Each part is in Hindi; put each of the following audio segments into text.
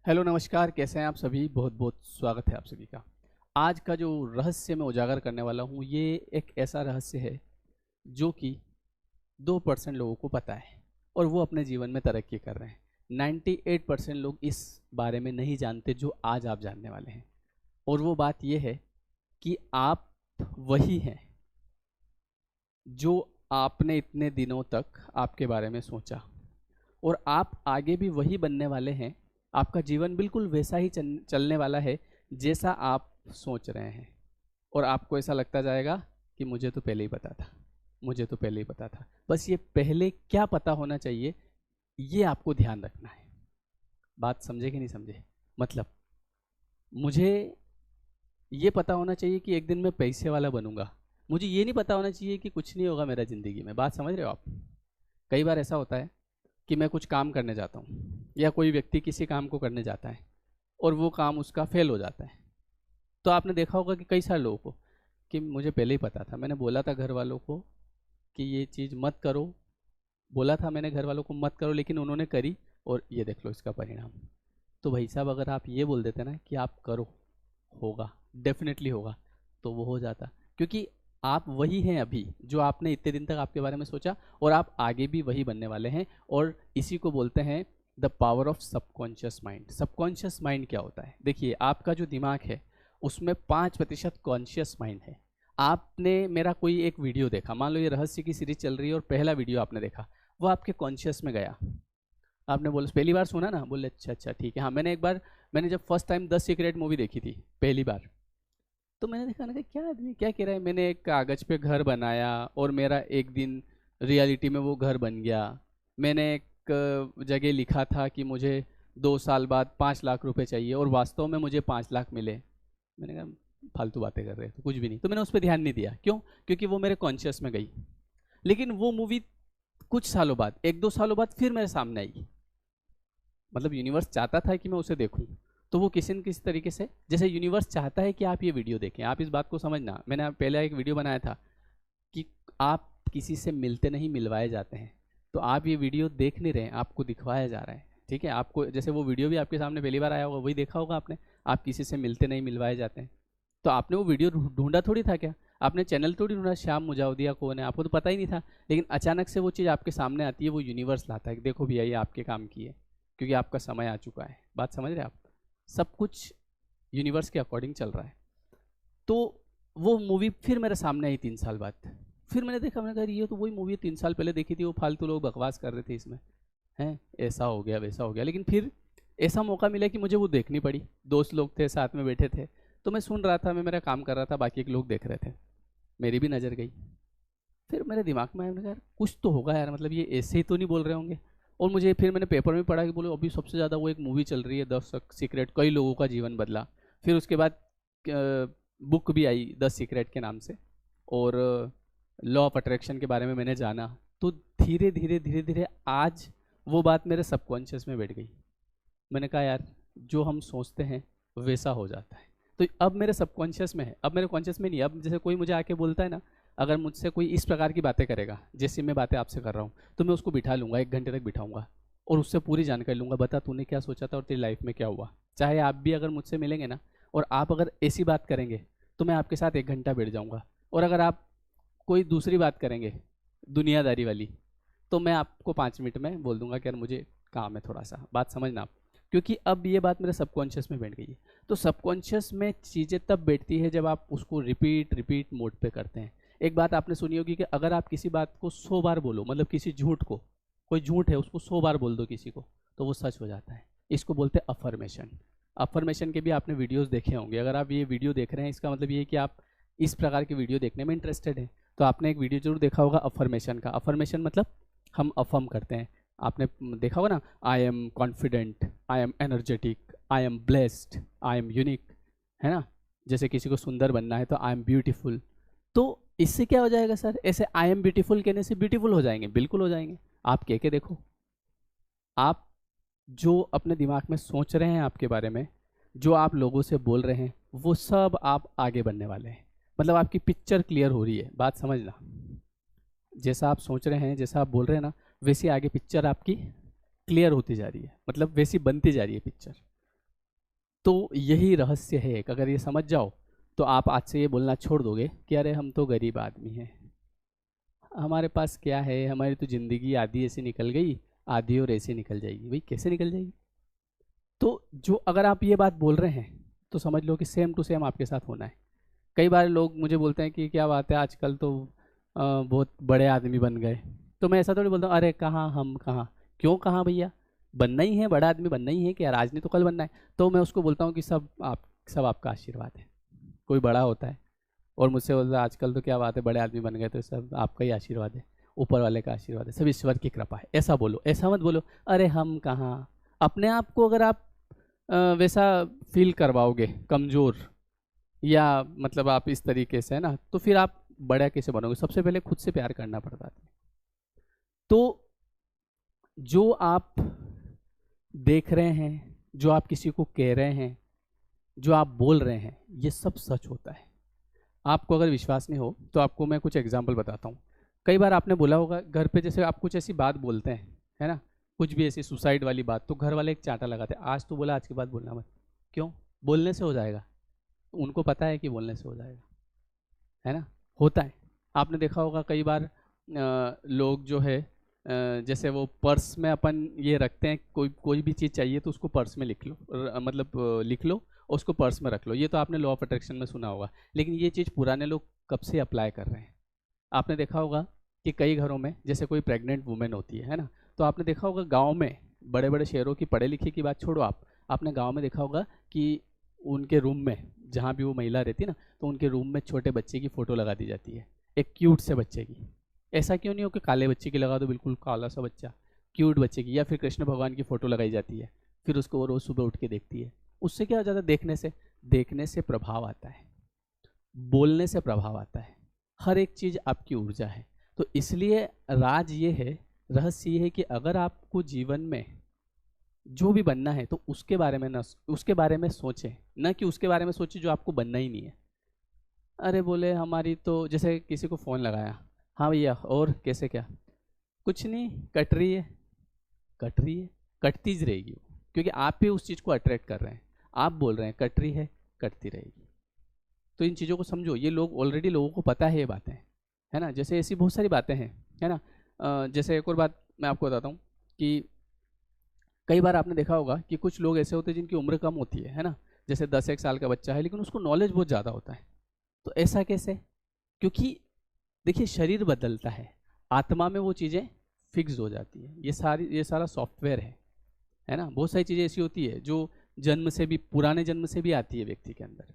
हेलो नमस्कार, कैसे हैं आप सभी। बहुत बहुत स्वागत है आप सभी का। आज का जो रहस्य मैं उजागर करने वाला हूँ ये एक ऐसा रहस्य है जो कि 2% लोगों को पता है और वो अपने जीवन में तरक्की कर रहे हैं। 98% लोग इस बारे में नहीं जानते जो आज आप जानने वाले हैं। और वो बात ये है कि आप वही हैं जो आपने इतने दिनों तक आपके बारे में सोचा, और आप आगे भी वही बनने वाले हैं। आपका जीवन बिल्कुल वैसा ही चलने वाला है जैसा आप सोच रहे हैं। और आपको ऐसा लगता जाएगा कि मुझे तो पहले ही पता था, मुझे तो पहले ही पता था। बस ये पहले क्या पता होना चाहिए, ये आपको ध्यान रखना है। बात समझे कि नहीं समझे? मतलब मुझे ये पता होना चाहिए कि एक दिन मैं पैसे वाला बनूंगा। मुझे ये नहीं पता होना चाहिए कि कुछ नहीं होगा मेरा ज़िंदगी में। बात समझ रहे हो आप? कई बार ऐसा होता है कि मैं कुछ काम करने जाता हूँ या कोई व्यक्ति किसी काम को करने जाता है और वो काम उसका फेल हो जाता है। तो आपने देखा होगा कि कई सारे लोगों को कि मुझे पहले ही पता था, मैंने बोला था घर वालों को कि ये चीज़ मत करो, बोला था मैंने घर वालों को मत करो, लेकिन उन्होंने करी और ये देख लो इसका परिणाम। तो भाई साहब, अगर आप ये बोल देते ना कि आप करो, होगा, डेफिनेटली होगा, तो वो हो जाता। क्योंकि आप वही हैं अभी जो आपने इतने दिन तक आपके बारे में सोचा, और आप आगे भी वही बनने वाले हैं। और इसी को बोलते हैं the power of subconscious mind. Subconscious mind क्या होता है? देखिए, आपका जो दिमाग है उसमें 5% कॉन्शियस माइंड है। आपने मेरा कोई एक वीडियो देखा, मान लो ये रहस्य की सीरीज चल रही है और पहला वीडियो आपने देखा, वो आपके कॉन्शियस में गया। आपने बोला पहली बार सुना ना, बोले अच्छा अच्छा ठीक है। हाँ, मैंने एक बार, मैंने जब first time the secret movie देखी थी पहली बार, तो मैंने देखा ना कि क्या आदमी क्या कह रहा है। मैंने एक कागज़ पे घर बनाया और मेरा एक दिन रियलिटी में वो घर बन गया। मैंने एक जगह लिखा था कि मुझे 2 साल बाद 5 लाख रुपए चाहिए और वास्तव में मुझे 5 लाख मिले। मैंने कहा फालतू बातें कर रहे हैं, तो कुछ भी नहीं। तो मैंने उस पर ध्यान नहीं दिया। क्यों? क्योंकि वो मेरे कॉन्शियस में गई। लेकिन वो मूवी कुछ सालों बाद, 1-2 सालों बाद फिर मेरे सामने आई। मतलब यूनिवर्स चाहता था कि मैं उसे देखूं। तो वो किसी न किसी तरीके से, जैसे यूनिवर्स चाहता है कि आप ये वीडियो देखें। आप इस बात को समझना, मैंने पहले एक वीडियो बनाया था कि आप किसी से मिलते नहीं, मिलवाए जाते हैं। तो आप ये वीडियो देख नहीं रहे हैं, आपको दिखवाया जा रहा है। ठीक है, आपको जैसे वो वीडियो भी आपके सामने पहली बार आया होगा, वही देखा होगा आपने। आप किसी से मिलते नहीं, मिलवाए जाते हैं। तो आपने वो वीडियो ढूंढा थोड़ी था क्या? आपने चैनल थोड़ी ढूंढा, श्याम मुजावदिया कौन है, आपको तो पता ही नहीं था। लेकिन अचानक से वो चीज़ आपके सामने आती है, वो यूनिवर्स लाता है कि देखो भैया ये आपके काम की है, क्योंकि आपका समय आ चुका है। बात समझ रहे हैं आप? सब कुछ यूनिवर्स के अकॉर्डिंग चल रहा है। तो वो मूवी फिर मेरे सामने आई 3 साल बाद। फिर मैंने देखा, मैंने कहा ये तो वही मूवी 3 साल पहले देखी थी, वो फालतू लोग बकवास कर रहे थे इसमें, हैं ऐसा हो गया वैसा हो गया। लेकिन फिर ऐसा मौका मिला कि मुझे वो देखनी पड़ी। दोस्त लोग थे, साथ में बैठे थे, तो मैं सुन रहा था, मैं मेरा काम कर रहा था, बाकी के लोग देख रहे थे। मेरी भी नज़र गई। फिर मेरे दिमाग में आया, मैंने कहा यार कुछ तो होगा यार, मतलब ये ऐसे ही तो नहीं बोल रहे होंगे। और मुझे फिर मैंने पेपर में पढ़ा कि बोलो अभी सबसे ज़्यादा वो एक मूवी चल रही है द सीक्रेट, कई लोगों का जीवन बदला। फिर उसके बाद बुक भी आई द सीक्रेट के नाम से, और लॉ ऑफ अट्रैक्शन के बारे में मैंने जाना। तो धीरे धीरे धीरे धीरे आज वो बात मेरे सबकॉन्शियस में बैठ गई। मैंने कहा यार जो हम सोचते हैं वैसा हो जाता है। तो अब मेरे सबकॉन्शियस में है, अब मेरे कॉन्शियस में नहीं। अब जैसे कोई मुझे आके बोलता है ना, अगर मुझसे कोई इस प्रकार की बातें करेगा जैसी मैं बातें आपसे कर रहा हूँ, तो मैं उसको बिठा लूंगा, 1 घंटे तक बिठाऊंगा और उससे पूरी जानकारी लूंगा। बता तूने क्या सोचा था और तेरी लाइफ में क्या हुआ। चाहे आप भी अगर मुझसे मिलेंगे ना और आप अगर ऐसी बात करेंगे, तो मैं आपके साथ 1 घंटा बैठ जाऊंगा। और अगर आप कोई दूसरी बात करेंगे दुनियादारी वाली, तो मैं आपको 5 मिनट में बोल दूंगा कि यार मुझे काम है थोड़ा सा। बात समझना आप। क्योंकि अब ये बात मेरे सबकॉन्शियस में बैठ गई है। तो सबकॉन्शियस में चीज़ें तब बैठती है जब आप उसको रिपीट रिपीट मोड पे करते हैं। एक बात आपने सुनी होगी कि अगर आप किसी बात को 100 बार बोलो, मतलब किसी झूठ को, कोई झूठ है उसको 100 बार बोल दो किसी को, तो वो सच हो जाता है। इसको बोलते हैं अफर्मेशन। अफर्मेशन के भी आपने वीडियोस देखे होंगे। अगर आप ये वीडियो देख रहे हैं, इसका मतलब ये है कि आप इस प्रकार की वीडियो देखने में इंटरेस्टेड हैं। तो आपने एक वीडियो जरूर देखा होगा अफर्मेशन का। अफर्मेशन मतलब हम अफर्म करते हैं। आपने देखा होगा ना, I am confident, I am energetic, I am blessed, I am unique, है ना। जैसे किसी को सुंदर बनना है तो आई एम ब्यूटीफुल। तो इससे क्या हो जाएगा सर? ऐसे आई एम ब्यूटीफुल कहने से ब्यूटीफुल हो जाएंगे? बिल्कुल हो जाएंगे। आप कह के देखो। आप जो अपने दिमाग में सोच रहे हैं आपके बारे में, जो आप लोगों से बोल रहे हैं, वो सब आप आगे बढ़ने वाले हैं। मतलब आपकी पिक्चर क्लियर हो रही है। बात समझना, जैसा आप सोच रहे हैं, जैसा आप बोल रहे हैं ना, वैसी आगे पिक्चर आपकी क्लियर होती जा रही है, मतलब वैसी बनती जा रही है पिक्चर। तो यही रहस्य है एक, अगर ये समझ जाओ तो आप आज से ये बोलना छोड़ दोगे कि अरे हम तो गरीब आदमी हैं, हमारे पास क्या है, हमारी तो ज़िंदगी आधी ऐसे निकल गई, आधी और ऐसे निकल जाएगी। भाई कैसे निकल जाएगी? तो जो अगर आप ये बात बोल रहे हैं तो समझ लो कि सेम टू सेम आपके साथ होना है। कई बार लोग मुझे बोलते हैं कि क्या बात है आजकल तो बहुत बड़े आदमी बन गए। तो मैं ऐसा थोड़ी बोलता हूँ, अरे कहाँ हम कहाँ, क्यों कहाँ भैया, बनना ही है, बड़ा आदमी बनना ही है कि यार आज नहीं तो कल बनना है। तो मैं उसको बोलता हूँ कि सब आपका आशीर्वाद है। कोई बड़ा होता है और मुझसे बोलता है आजकल तो क्या बात है बड़े आदमी बन गए, तो सब आपका ही आशीर्वाद है, ऊपर वाले का आशीर्वाद है, सब ईश्वर की कृपा है। ऐसा बोलो, ऐसा मत बोलो अरे हम कहाँ। अपने आप को अगर आप वैसा फील करवाओगे कमज़ोर, या मतलब आप इस तरीके से है ना, तो फिर आप बड़ा कैसे बनोगे? सबसे पहले खुद से प्यार करना पड़ता है। तो जो आप देख रहे हैं, जो आप किसी को कह रहे हैं, जो आप बोल रहे हैं, ये सब सच होता है। आपको अगर विश्वास नहीं हो तो आपको मैं कुछ एग्जाम्पल बताता हूँ। कई बार आपने बोला होगा घर पे, जैसे आप कुछ ऐसी बात बोलते हैं है ना, कुछ भी ऐसी सुसाइड वाली बात, तो घर वाले एक चांटा लगाते हैं, आज तो बोला आज के बाद बोलना मत। क्यों? बोलने से हो जाएगा। उनको पता है कि बोलने से हो जाएगा, है ना, होता है। आपने देखा होगा कई बार लोग जो है जैसे वो पर्स में अपन ये रखते हैं, कोई भी चीज़ चाहिए तो उसको पर्स में लिख लो, मतलब लिख लो और उसको पर्स में रख लो। ये तो आपने लॉ ऑफ अट्रैक्शन में सुना होगा, लेकिन ये चीज़ पुराने लोग कब से अप्लाई कर रहे हैं। आपने देखा होगा कि कई घरों में जैसे कोई प्रेग्नेंट वुमेन होती है ना, तो आपने देखा होगा गाँव में, बड़े बड़े शहरों की पढ़े लिखे की बात छोड़ो, आपने गाँव में देखा होगा कि उनके रूम में, जहाँ भी वो महिला रहती है ना, तो उनके रूम में छोटे बच्चे की फ़ोटो लगा दी जाती है, एक क्यूट से बच्चे की। ऐसा क्यों नहीं हो कि काले बच्चे की लगा दो, बिल्कुल काला सा बच्चा, क्यूट बच्चे की, या फिर कृष्ण भगवान की फ़ोटो लगाई जाती है, फिर उसको वो रोज़ सुबह उठ के देखती है। उससे क्या हो जाता है? देखने से प्रभाव आता है, बोलने से प्रभाव आता है, हर एक चीज़ आपकी ऊर्जा है। तो इसलिए राज ये है, रहस्य ये है कि अगर आपको जीवन में जो भी बनना है तो उसके बारे में ना, उसके बारे में सोचें, ना कि उसके बारे में सोचें जो आपको बनना ही नहीं है। अरे बोले हमारी तो, जैसे किसी को फ़ोन लगाया, हाँ भैया और कैसे क्या, कुछ नहीं, कट रही है, कट रही है, कटती ज रहेगी वो, क्योंकि आप भी उस चीज़ को अट्रैक्ट कर रहे हैं। आप बोल रहे हैं कट रही है, कटती रहेगी। तो इन चीज़ों को समझो, ये लोग ऑलरेडी, लोगों को पता है ये बातें, है ना। जैसे ऐसी बहुत सारी बातें हैं, है ना। जैसे एक और बात मैं आपको बताता हूँ कि कई बार आपने देखा होगा कि कुछ लोग ऐसे होते हैं जिनकी उम्र कम होती है ना, जैसे 10 एक साल का बच्चा है लेकिन उसको नॉलेज बहुत ज़्यादा होता है। तो ऐसा कैसे? क्योंकि देखिए शरीर बदलता है, आत्मा में वो चीज़ें फिक्स हो जाती है। ये सारा सॉफ्टवेयर है ना। बहुत सारी चीज़ें ऐसी होती है जो जन्म से भी, पुराने जन्म से भी आती है व्यक्ति के अंदर।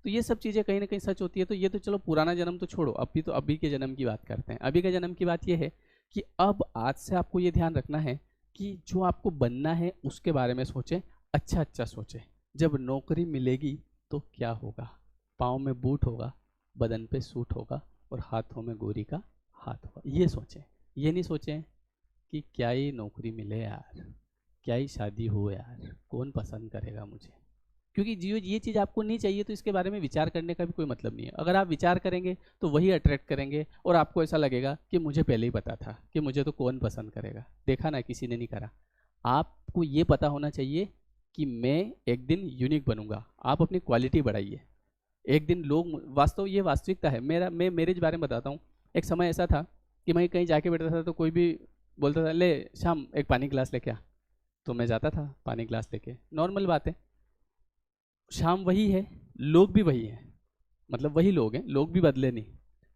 तो ये सब चीज़ें कहीं ना कहीं सच होती है। तो ये तो चलो पुराना जन्म तो छोड़ो, अभी के जन्म की बात करते हैं। अभी के जन्म की बात ये है कि अब आज से आपको ये ध्यान रखना है कि जो आपको बनना है उसके बारे में सोचें, अच्छा अच्छा सोचें। जब नौकरी मिलेगी तो क्या होगा? पाँव में बूट होगा, बदन पे सूट होगा और हाथों में गोरी का हाथ होगा, ये सोचें। ये नहीं सोचें कि क्या ही नौकरी मिले यार, क्या ही शादी हो यार, कौन पसंद करेगा मुझे। क्योंकि जियो ये चीज़ आपको नहीं चाहिए तो इसके बारे में विचार करने का भी कोई मतलब नहीं है। अगर आप विचार करेंगे तो वही अट्रैक्ट करेंगे और आपको ऐसा लगेगा कि मुझे पहले ही पता था कि मुझे तो कौन पसंद करेगा, देखा ना किसी ने नहीं करा। आपको ये पता होना चाहिए कि मैं एक दिन यूनिक बनूंगा। आप अपनी क्वालिटी बढ़ाइए, एक दिन लोग, ये वास्तविकता है। मैं मेरे बारे में बताता हूँ। एक समय ऐसा था कि मैं कहीं जाके बैठता था तो कोई भी बोलता था ले शाम एक पानी गिलास लेके आ, तो मैं जाता था पानी गिलास लेके, नॉर्मल बात है। शाम वही है, लोग भी वही हैं, मतलब वही लोग हैं, लोग भी बदले नहीं,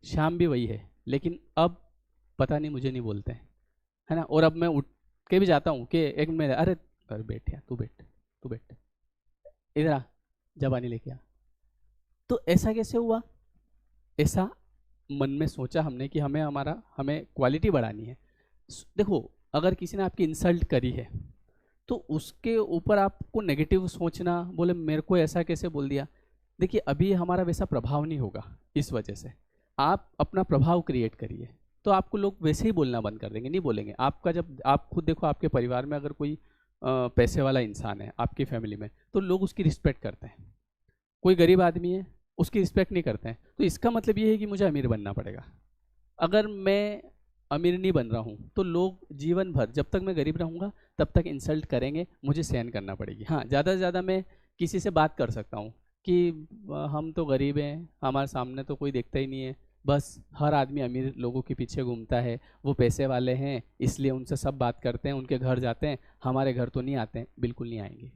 शाम भी वही है, लेकिन अब पता नहीं मुझे नहीं बोलते हैं, है ना। और अब मैं उठ के भी जाता हूँ कि एक मिनट, अरे अरे बैठ यार, तू बैठ, इधर आ, जा पानी लेके आ। तो ऐसा कैसे हुआ? ऐसा मन में सोचा हमने कि हमें क्वालिटी बढ़ानी है। देखो, अगर किसी ने आपकी इंसल्ट करी है तो उसके ऊपर आपको नेगेटिव सोचना, बोले मेरे को ऐसा कैसे बोल दिया, देखिए अभी हमारा वैसा प्रभाव नहीं होगा। इस वजह से आप अपना प्रभाव क्रिएट करिए, तो आपको लोग वैसे ही बोलना बंद कर देंगे, नहीं बोलेंगे। आपका जब आप खुद देखो, आपके परिवार में अगर कोई पैसे वाला इंसान है आपकी फैमिली में, तो लोग उसकी रिस्पेक्ट करते हैं। कोई गरीब आदमी है, उसकी रिस्पेक्ट नहीं करते हैं। तो इसका मतलब ये है कि मुझे अमीर बनना पड़ेगा। अगर मैं अमीर नहीं बन रहा हूँ तो लोग जीवन भर, जब तक मैं गरीब रहूँगा तब तक इंसल्ट करेंगे, मुझे सहन करना पड़ेगी। हाँ, ज़्यादा से ज़्यादा मैं किसी से बात कर सकता हूँ कि हम तो गरीब हैं, हमारे सामने तो कोई देखता ही नहीं है, बस हर आदमी अमीर लोगों के पीछे घूमता है, वो पैसे वाले हैं इसलिए उनसे सब बात करते हैं, उनके घर जाते हैं, हमारे घर तो नहीं आते हैं। बिल्कुल नहीं आएंगे,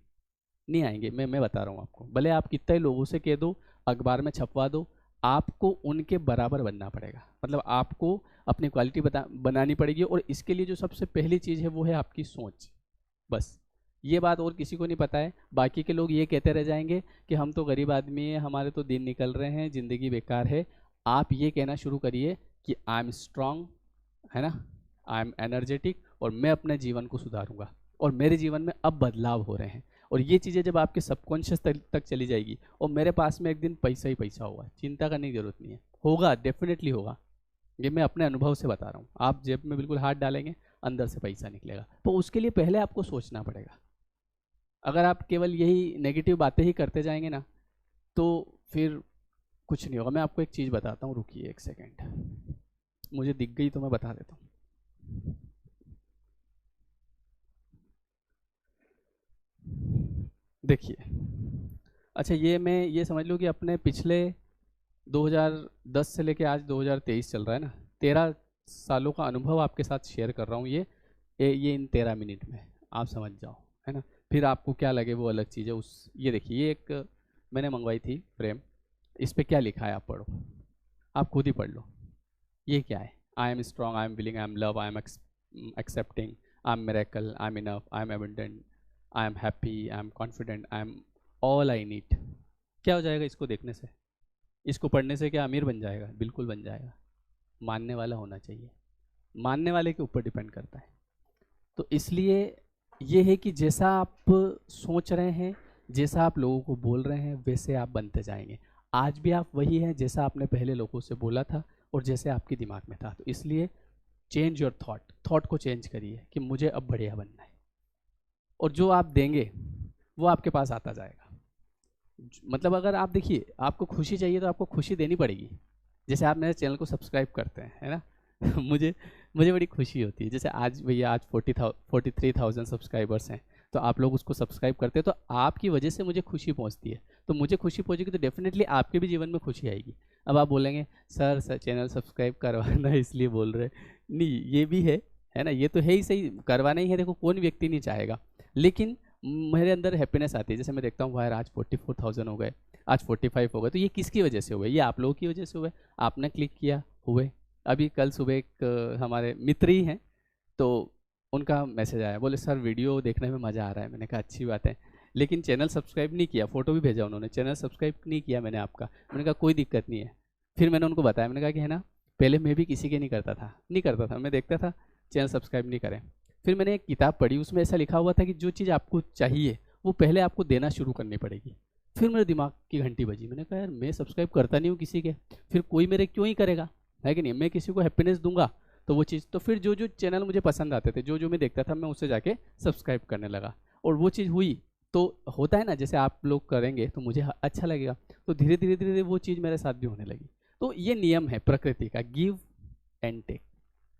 नहीं आएंगे। मैं बता रहा हूँ आपको, भले आप कितना ही लोगों से कह दो, अखबार में छपवा दो, आपको उनके बराबर बनना पड़ेगा। मतलब आपको अपनी क्वालिटी बनानी पड़ेगी, और इसके लिए जो सबसे पहली चीज़ है वो है आपकी सोच। बस ये बात और किसी को नहीं पता है। बाकी के लोग ये कहते रह जाएंगे कि हम तो गरीब आदमी हैं, हमारे तो दिन निकल रहे हैं, ज़िंदगी बेकार है। आप ये कहना शुरू करिए कि आई एम स्ट्रांग, है ना, आई एम एनर्जेटिक, और मैं अपने जीवन को सुधारूंगा, और मेरे जीवन में अब बदलाव हो रहे हैं। और ये चीज़ें जब आपके सबकॉन्शियस तक चली जाएगी, और मेरे पास में एक दिन पैसा ही पैसा होगा, चिंता करने की जरूरत नहीं है, होगा, डेफिनेटली होगा। ये मैं अपने अनुभव से बता रहा हूँ। आप जेब में बिल्कुल हाथ डालेंगे, अंदर से पैसा निकलेगा। तो उसके लिए पहले आपको सोचना पड़ेगा। अगर आप केवल यही नेगेटिव बातें ही करते जाएंगे ना, तो फिर कुछ नहीं होगा। मैं आपको एक चीज़ बताता हूँ, रुकिए एक सेकेंड, मुझे दिख गई तो मैं बता देता हूँ। देखिए, अच्छा ये समझ लो कि अपने पिछले 2010 से लेके आज 2023 चल रहा है ना, 13 सालों का अनुभव आपके साथ शेयर कर रहा हूँ। ये इन 13 मिनट में आप समझ जाओ, है ना। फिर आपको क्या लगे वो अलग चीज़ है। ये देखिए, ये एक मैंने मंगवाई थी फ्रेम, इस पर क्या लिखा है आप पढ़ो, आप खुद ही पढ़ लो। ये क्या है? I am strong, I am willing, I am love, I am accepting, I am miracle, I am enough, I am abundant, I am happy, I am confident, I am all I need. क्या हो जाएगा इसको देखने से? इसको पढ़ने से क्या अमीर बन जाएगा? बिल्कुल बन जाएगा। मानने वाला होना चाहिए, मानने वाले के ऊपर डिपेंड करता है। तो इसलिए ये है कि जैसा आप सोच रहे हैं, जैसा आप लोगों को बोल रहे हैं, वैसे आप बनते जाएंगे। आज भी आप वही हैं जैसा आपने पहले लोगों से बोला था और जैसे आपके दिमाग में था। तो इसलिए चेंज योर थॉट को चेंज करिए कि मुझे अब बढ़िया बनना है, और जो आप देंगे वो आपके पास आता जाएगा। मतलब अगर आप देखिए, आपको खुशी चाहिए तो आपको खुशी देनी पड़ेगी। जैसे आप मेरे चैनल को सब्सक्राइब करते हैं, है ना मुझे मुझे बड़ी खुशी होती है। जैसे आज भैया, आज 43,000 सब्सक्राइबर्स हैं, तो आप लोग उसको सब्सक्राइब करते हैं, तो आपकी वजह से मुझे खुशी पहुंचती है। तो मुझे खुशी पहुंचेगी तो डेफिनेटली आपके भी जीवन में खुशी आएगी। अब आप बोलेंगे सर चैनल सब्सक्राइब करवाना है इसलिए बोल रहे, नहीं, ये भी है ना, ये तो है ही सही, करवाना ही है। देखो, कौन व्यक्ति नहीं चाहेगा, लेकिन मेरे अंदर हैप्पीनेस आती है। जैसे मैं देखता हूँ वायर आज 44,000 हो गए, आज 45 हो गए, तो ये किसकी वजह से हुए? ये आप लोगों की वजह से हुए। आपने क्लिक किया, हुए। अभी कल सुबह एक हमारे मित्र ही हैं, तो उनका मैसेज आया, बोले सर वीडियो देखने में मज़ा आ रहा है। मैंने कहा अच्छी बात है, लेकिन चैनल सब्सक्राइब नहीं किया। फ़ोटो भी भेजा उन्होंने, चैनल सब्सक्राइब नहीं किया मैंने आपका। मैंने कहा कोई दिक्कत नहीं है। फिर मैंने उनको बताया, मैंने कहा कि है ना, पहले मैं भी किसी के नहीं करता था, मैं देखता था चैनल सब्सक्राइब नहीं करें। फिर मैंने एक किताब पढ़ी, उसमें ऐसा लिखा हुआ था कि जो चीज़ आपको चाहिए वो पहले आपको देना शुरू करनी पड़ेगी। फिर मेरे दिमाग की घंटी बजी, मैंने कहा यार मैं सब्सक्राइब करता नहीं हूँ किसी के, फिर कोई मेरे क्यों ही करेगा, है कि नहीं। मैं किसी को हैप्पीनेस दूंगा तो वो चीज़, तो फिर जो जो चैनल मुझे पसंद आते थे, जो जो मैं देखता था, मैं उससे जाके सब्सक्राइब करने लगा, और वो चीज़ हुई। तो होता है ना, जैसे आप लोग करेंगे तो मुझे अच्छा लगेगा, तो धीरे धीरे धीरे वो चीज़ मेरे साथ भी होने लगी। तो ये नियम है प्रकृति का, गिव एंड टेक।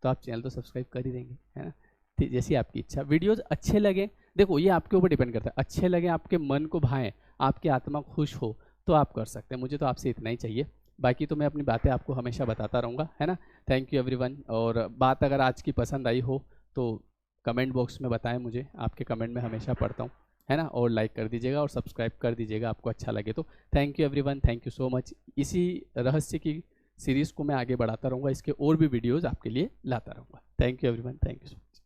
तो आप चैनल तो सब्सक्राइब कर ही देंगे, है ना, जैसी आपकी इच्छा। वीडियोज़ अच्छे लगे, देखो ये आपके ऊपर डिपेंड करता है, अच्छे लगे, आपके मन को भाएं, आपकी आत्मा खुश हो, तो आप कर सकते हैं। मुझे तो आपसे इतना ही चाहिए, बाकी तो मैं अपनी बातें आपको हमेशा बताता रहूँगा, है ना। Thank you everyone. और बात अगर आज की पसंद आई हो तो कमेंट बॉक्स में बताएं मुझे, आपके कमेंट में हमेशा पढ़ता हूँ, है ना। और लाइक कर दीजिएगा और सब्सक्राइब कर दीजिएगा आपको अच्छा लगे तो। Thank you everyone, thank you so much. इसी रहस्य की सीरीज़ को मैं आगे बढ़ाता रहूँगा, इसके और भी वीडियोज़ आपके लिए लाता रहूँगा। Thank you everyone, thank you so much.